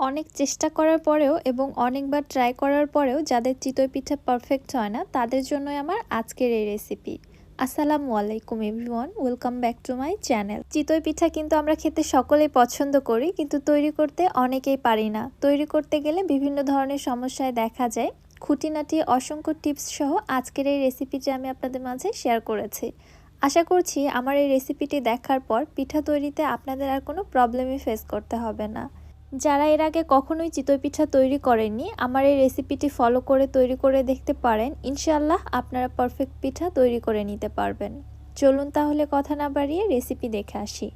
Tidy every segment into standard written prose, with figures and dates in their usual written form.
অনেক চেষ্টা করার পরেও এবং অনেকবার ট্রাই করার পরেও যাদের চিতই পিঠা পারফেক্ট হয় না তাদের জন্যই আমার আজকের এই রেসিপি। আসসালামু আলাইকুম everyone, welcome back to my channel. চিতই পিঠা কিন্তু আমরা খেতে সকলেই পছন্দ করি, কিন্তু তৈরি করতে অনেকেই পারি না। তৈরি করতে গেলে বিভিন্ন ধরনের সমস্যায় দেখা যায়। খুঁটিনাটি অসংখ্য টিপস সহ আজকের এই রেসিপিটি আমি আপনাদের মাঝে শেয়ার করেছি। আশা করছি আমার এই রেসিপিটি দেখার পর পিঠা তৈরিতে আপনাদের আর কোনো প্রবলেমই ফেস করতে হবে না। যারা এর আগে কখনোই চিতই পিঠা তৈরি করেননি, আমার এই রেসিপিটি ফলো করে তৈরি করে দেখতে পারেন। ইনশাআল্লাহ আপনারা পারফেক্ট পিঠা তৈরি করে নিতে পারবেন। চলুন তাহলে কথা না বাড়িয়ে রেসিপি দেখে আসি।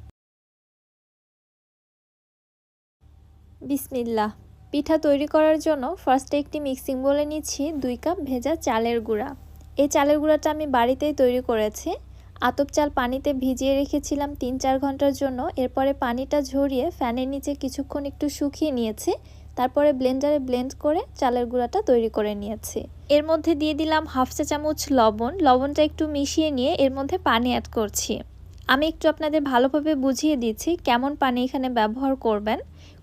বিসমিল্লাহ। পিঠা তৈরি করার জন্য ফার্স্টে একটি মিক্সিং বোলে নিচ্ছি 2 কাপ ভেজা চালের গুঁড়া। এই চালের গুঁড়াটা আমি বাড়িতেই তৈরি করেছি। আতপ চাল পানিতে ভিজিয়ে রেখেছিলাম 3-4 ঘন্টার জন্য। এরপরে পানিটা ঝরিয়ে ফ্যানের নিচে কিছুক্ষণ একটু শুকিয়ে নিয়েছি। তারপরে ব্লেন্ডারে ব্লেন্ড করে চালের গুঁড়াটা তৈরি করে নিয়েছি। এর মধ্যে দিয়ে দিলাম হাফ চা চামচ লবণ। লবণটা একটু মিশিয়ে নিয়ে এর মধ্যে পানি অ্যাড করছি। আমি একটু আপনাদের ভালোভাবে বুঝিয়ে দিচ্ছি কেমন পানি এখানে ব্যবহার করবেন।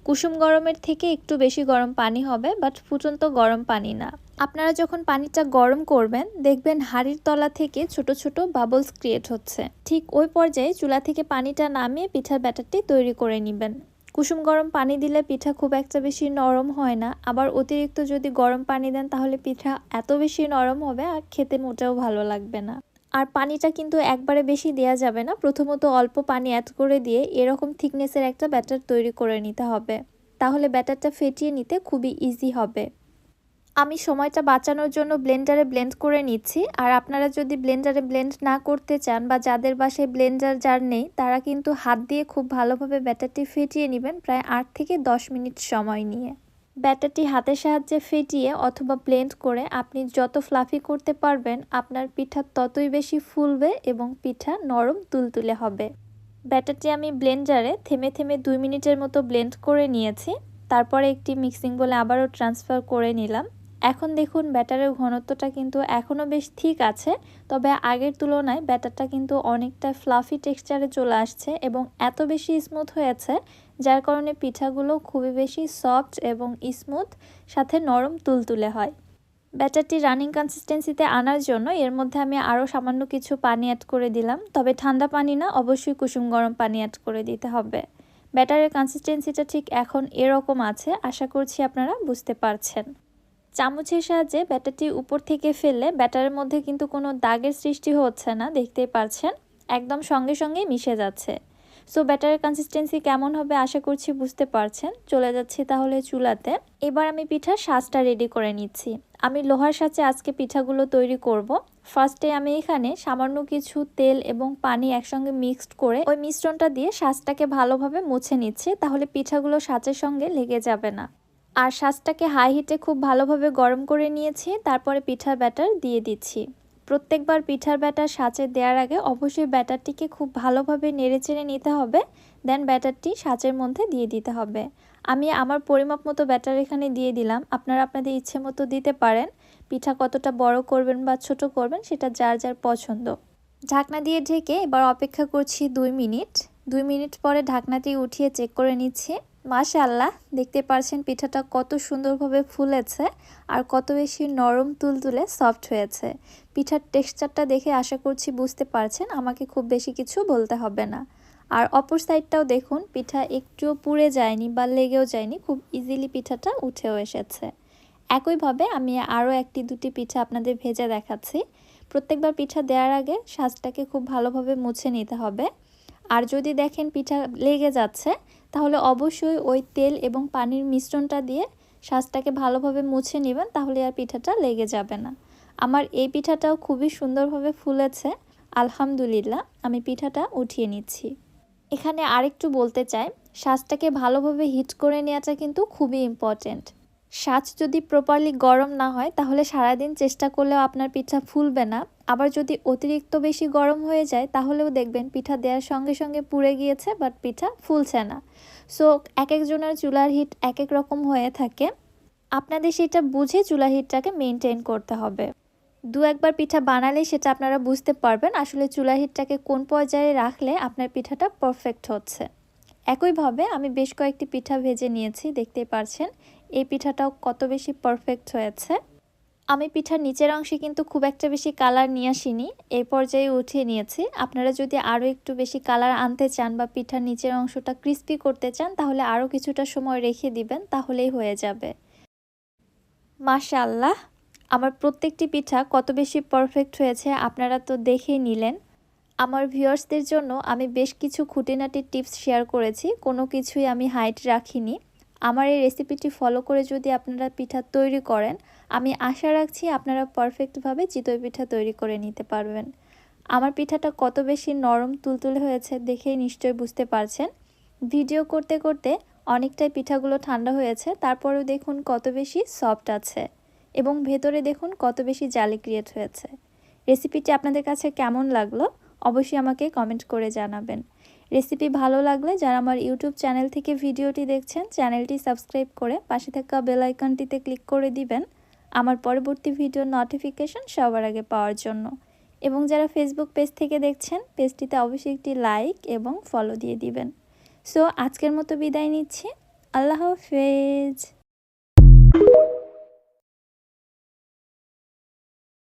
কুসুম গরমের থেকে একটু বেশি গরম পানি হবে, বাট ফুটন্ত গরম পানি না। আপনারা যখন পানিটা গরম করবেন দেখবেন হাঁড়ির তলা থেকে ছোট ছোট বাবলস ক্রিয়েট হচ্ছে। ঠিক ওই পর্যায়ে চুলা থেকে পানিটা নামিয়ে পিঠার ব্যাটারটি তৈরি করে নেবেন। কুসুম গরম পানি দিলে পিঠা খুব একটা বেশি নরম হয় না, আবার অতিরিক্ত যদি গরম পানি দেন তাহলে পিঠা এত বেশি নরম হবে আর খেতে মোটেও ভালো লাগবে না। আর পানিটা কিন্তু একবারে বেশি দেয়া যাবে না, প্রথমত অল্প পানি অ্যাড করে দিয়ে এরকম থিকনেসের একটা ব্যাটার তৈরি করে নিতে হবে। তাহলে ব্যাটারটা ফেটিয়ে নিতে খুবই ইজি হবে। আমি সময়টা বাঁচানোর জন্য ব্লেন্ডারে ব্লেন্ড করে নিচ্ছি। আর আপনারা যদি ব্লেন্ডারে ব্লেন্ড না করতে চান বা যাদের বাসায় ব্লেন্ডার জার নেই, তারা কিন্তু হাত দিয়ে খুব ভালোভাবে ব্যাটারটি ফেটিয়ে নেবেন প্রায় 8 থেকে 10 মিনিট সময় নিয়ে। ব্যাটারটি হাতের সাহায্যে ফেটিয়ে অথবা ব্লেন্ড করে আপনি যত ফ্লাফি করতে পারবেন আপনার পিঠা ততই বেশি ফুলবে এবং পিঠা নরম তুলতুলে হবে। ব্যাটারটি আমি ব্লেন্ডারে থেমে থেমে 2 মিনিটের মতো ব্লেন্ড করে নিয়েছি। তারপরে একটি মিক্সিং বোলে আবারও ট্রান্সফার করে নিলাম। এখন দেখুন ব্যাটারের ঘনত্বটা কিন্তু এখনও বেশ ঠিক আছে, তবে আগের তুলনায় ব্যাটারটা কিন্তু অনেকটা ফ্লাফি টেক্সচারে চলে আসছে এবং এত বেশি স্মুথ হয়েছে যার কারণে পিঠাগুলো খুবই বেশি সফট এবং স্মুথ, সাথে নরম তুলতুলে হয়। ব্যাটারটি রানিং কনসিস্টেন্সিতে আনার জন্য এর মধ্যে আমি আরও সামান্য কিছু পানি অ্যাড করে দিলাম, তবে ঠান্ডা পানি না, অবশ্যই কুসুম গরম পানি অ্যাড করে দিতে হবে। ব্যাটারের কনসিস্টেন্সিটা ঠিক এখন এরকম আছে, আশা করছি আপনারা বুঝতে পারছেন। চামচের সাহায্যে ব্যাটারটি উপর থেকে ফেললে ব্যাটারের মধ্যে কিন্তু কোনো দাগের সৃষ্টি হচ্ছে না, দেখতেই পারছেন একদম সঙ্গে সঙ্গেই মিশে যাচ্ছে। সো ব্যাটারের কনসিস্টেন্সি কেমন হবে আশা করছি বুঝতে পারছেন। চলে যাচ্ছি তাহলে চুলাতে। এবার আমি পিঠার সাজটা রেডি করে নিচ্ছি। আমি লোহার সাজে আজকে পিঠাগুলো তৈরি করব। ফার্স্টে আমি এখানে সামান্য কিছু তেল এবং পানি একসঙ্গে মিক্সড করে ওই মিশ্রণটা দিয়ে সাজটাকে ভালোভাবে মুছে নিচ্ছি, তাহলে পিঠাগুলো সাজের সঙ্গে লেগে যাবে না। আর সাজটাকে হাই হিটে খুব ভালোভাবে গরম করে নিয়েছি। তারপরে পিঠার ব্যাটার দিয়ে দিচ্ছি। প্রত্যেকবার পিঠার ব্যাটার সাঁচে দেওয়ার আগে অবশ্যই ব্যাটারটিকে খুব ভালোভাবে নেড়েচেড়ে নিতে হবে, দেন ব্যাটারটি সাঁচের মধ্যে দিয়ে দিতে হবে। আমি আমার পরিমাপ মতো ব্যাটার এখানে দিয়ে দিলাম, আপনারা আপনাদের ইচ্ছে মতো দিতে পারেন। পিঠা কতটা বড় করবেন বা ছোট করবেন সেটা যার যার পছন্দ। ঢাকনা দিয়ে ঢেকে এবার অপেক্ষা করছি 2 মিনিট। 2 মিনিট পরে ঢাকনাটি উঠিয়ে চেক করে নিচ্ছি। মাশাআল্লাহ, দেখতে পাচ্ছেন পিঠাটা কত সুন্দরভাবে ফুলেছে আর কত বেশি নরম তুলতুলে সফট হয়েছে। পিঠার টেক্সচারটা দেখে আশা করছি বুঝতে পারছেন, আমাকে খুব বেশি কিছু বলতে হবে না। আর অপর সাইডটাও দেখুন, পিঠা একটুও পুড়ে যায়নি বা লেগেও যায়নি, খুব ইজিলি পিঠাটা উঠেও এসেছে। একইভাবে আমি আরও 1-2টি পিঠা আপনাদের ভেজে দেখাচ্ছি। প্রত্যেকবার পিঠা দেওয়ার আগে সাজটাকে খুব ভালোভাবে মুছে নিতে হবে। আর যদি দেখেন পিঠা লেগে যাচ্ছে তাহলে অবশ্যই ওই তেল এবং পানির মিশ্রণটা দিয়ে সাজটাকে ভালোভাবে মুছে নেবেন, তাহলে আর পিঠাটা লেগে যাবে না। আমার এই পিঠাটাও খুবই সুন্দরভাবে ফুলেছে আলহামদুলিল্লাহ। আমি পিঠাটা উঠিয়ে নিচ্ছি। এখানে আরেকটু বলতে চাই, সাজটাকে ভালোভাবে হিট করে নেওয়াটা কিন্তু খুবই ইম্পর্ট্যান্ট। সাজ যদি প্রপারলি গরম না হয় তাহলে সারাদিন চেষ্টা করলেও আপনার পিঠা ফুলবে না। আবার যদি অতিরিক্ত বেশি গরম হয়ে যায় তাহলেও দেখবেন পিঠা দেওয়ার সঙ্গে সঙ্গে পুড়ে গিয়েছে, বাট পিঠা ফুলছে না। সো এক একজনের চুলার হিট এক এক রকম হয়ে থাকে, আপনাদের সেটা বুঝে চুলার হিটটাকে মেনটেন করতে হবে। 2-1বার পিঠা বানালে সেটা আপনারা বুঝতে পারবেন আসলে চুলার হিটটাকে কোন পর্যায়ে রাখলে আপনার পিঠাটা পারফেক্ট হচ্ছে। একইভাবে আমি বেশ কয়েকটি পিঠা ভেজে নিয়েছি, দেখতেই পারছেন এই পিঠাটাও কত বেশি পারফেক্ট হয়েছে। আমি পিঠার নিচের অংশে কিন্তু খুব একটা বেশি কালার নিয়ে আসিনি, এই পর্যায়ে উঠিয়ে নিয়েছি। আপনারা যদি আরও একটু বেশি কালার আনতে চান বা পিঠার নিচের অংশটা ক্রিস্পি করতে চান তাহলে আরও কিছুটা সময় রেখে দিবেন, তাহলেই হয়ে যাবে। মাশাআল্লাহ, আমার প্রত্যেকটি পিঠা কত বেশি পারফেক্ট হয়েছে আপনারা তো দেখেই নিলেন। আমার ভিউয়ার্সদের জন্য আমি বেশ কিছু খুঁটিনাটি টিপস শেয়ার করেছি, কোনো কিছুই আমি হাইড রাখিনি। আমার এই রেসিপিটি ফলো করে যদি আপনারা পিঠা তৈরি করেন, আমি আশা রাখছি আপনারা পারফেক্টভাবে চিতই পিঠা তৈরি করে নিতে পারবেন। আমার পিঠাটা কত বেশি নরম তুলতুলে হয়েছে দেখেই নিশ্চয়ই বুঝতে পারছেন। ভিডিও করতে করতে অনেকটাই পিঠাগুলো ঠান্ডা হয়েছে, তারপরেও দেখুন কত বেশি সফট আছে এবং ভেতরে দেখুন কত বেশি জালি ক্রিয়েট হয়েছে। রেসিপিটি আপনাদের কাছে কেমন লাগলো অবশ্যই আমাকে কমেন্ট করে জানাবেন। রেসিপি ভালো লাগলে যারা আমার ইউটিউব চ্যানেল থেকে ভিডিওটি দেখছেন, চ্যানেলটি সাবস্ক্রাইব করে পাশে থাকা বেল আইকনটিতে ক্লিক করে দিবেন আমার পরবর্তী ভিডিওর নোটিফিকেশন সবার আগে পাওয়ার জন্য। এবং যারা ফেসবুক পেজ থেকে দেখছেন, পেজটিতে অবশ্যই একটি লাইক এবং ফলো দিয়ে দিবেন। সো আজকের মতো বিদায় নিচ্ছি। আল্লাহ হাফেজ।